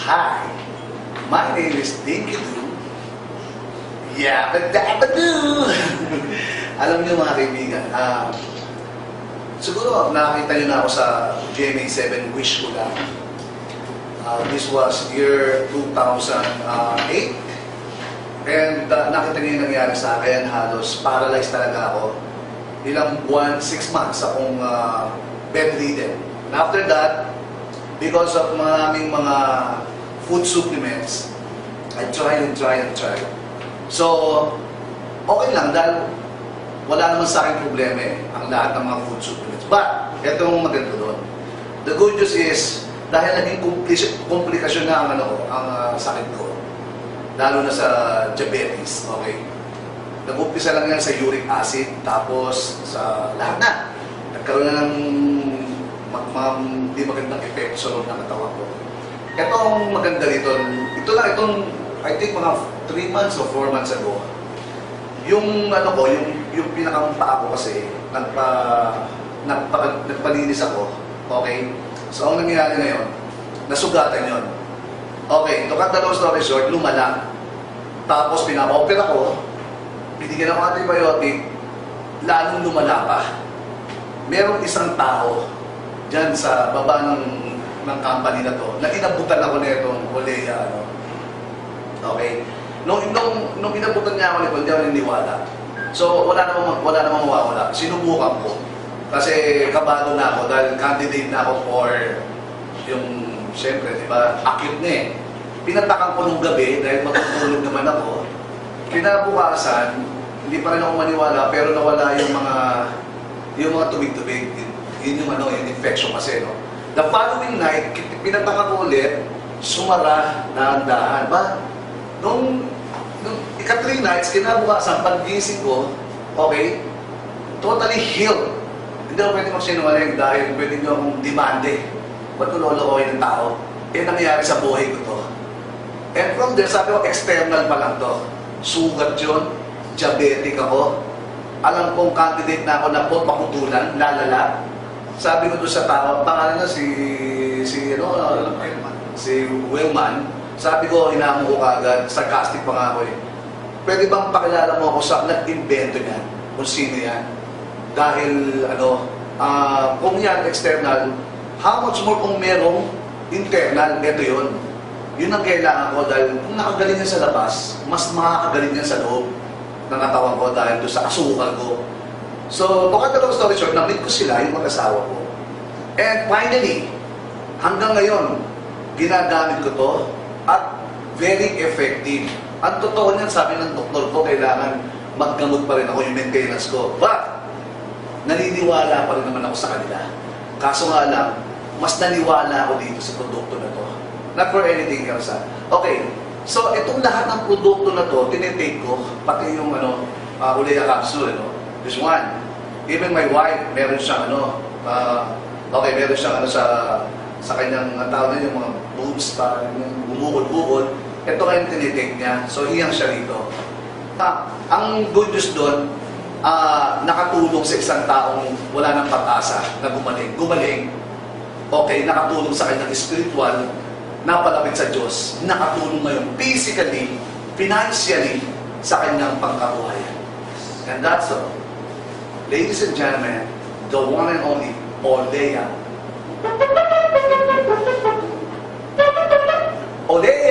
Hi, my name is Dinky Doo. Yabba-dabba-doo! Alam niyo mga kaibigan, siguro nakakita niyo na ako sa GMA7 Wish Ko Lang. This was year 2008. And nakita niyo yung nangyari sa akin, halos paralyzed talaga ako. Ilang buwan, 6 months akong bedridden. And after that, because of maraming mga food supplements, I tried and tried and tried. So, okay lang dahil wala naman sa akin problema ang lahat ng mga food supplements. But, ito ang maganda doon. The good news is, dahil naging komplikasyon na ang sakit ko, lalo na sa diabetes, okay? Nag-umpisa lang yan sa uric acid, tapos sa lahat na. Nagkaroon na ng mga hindi magandang epekto sa loob ng katawan ko. Ito ang maganda rito. Ito lang, itong, I think mga 3 months or 4 months ago, yung yung pinakampa ko kasi, nagpalinis ako, okay? So, ang nangyayari ngayon, nasugatan yon. Okay, to cut the long story short, lumala. Tapos, pinaka-opera ko, binigyan ako antibiotic, lalong lumala pa. Merong isang tao dyan sa baba ng company na to, na inabutan ako nitong Olea, Okay? Nung inabutan niya ako nito, hindi ako naniniwala. So, wala namang mawawala. Sinubukan ko. Kasi kabado na ako dahil candidate na ako for yung, siyempre, di ba, acute na eh. Pinatakan ko nung gabi dahil matutulog naman ako. Kinabukasan, hindi pa rin ako maniwala, pero nawala yung mga tubig-tubig. Yun yung infection kasi, no? The following night, pinatakan ko ulit, sumara, dahan-dahan. Nung ika-3 nights, kinabukasan, pag-gising ko, okay, totally healed. Hindi ako pwede magsinungaling dahil pwede nyo akong demande. Ba't ko lolokohin ng tao? Nangyayari sa buhay ko to. And from there, sabi ko, external pa lang to. Sugat yun, diabetic ako. Alam kong candidate na ako na pakutulan, lalala. Sabi ko doon sa tao, pangalan na si Willman. Sabi ko, hinamon ko kagad, sarcastic pa nga ako eh. Pwede bang pakilala mo ako sa nag-invento niyan? Kung sino yan? Dahil, kung yan external, how much more kung merong internal, ito yun. Yun ang kailangan ko dahil kung nakagaling yan sa labas, mas makakagaling yan sa loob ng katawan ko dahil doon sa asukal ko. So, to cut the long story short, na-meet ko sila, yung mag-asawa ko. And finally, hanggang ngayon, ginagamit ko to at very effective. Ang totoo niyan, sabi ng doktor ko, kailangan maggamot pa rin ako yung maintenance ko. But, naniniwala pa rin naman ako sa kanila. Kaso nga lang, mas naniwala ako dito sa produkto na to. Not for anything else. Okay, so itong lahat ng produkto na to, tinitake ko, pati yung Olea capsule, this one. Even my wife, meron siyang meron siyang sa kanyang tao na yung mga boobs pa, bumukod-bukod. Ito kayong tinitake niya. So, hiyang siya rito. Ang good news doon, nakatulong sa isang taong wala ng pag-asa na gumaling. Okay, nakatulong sa kanyang spiritual, napalapit sa Diyos, nakatulong ngayon physically, financially, sa kanyang pangkabuhayan. And that's all. Ladies and gentlemen, the one and only Olea. Olea!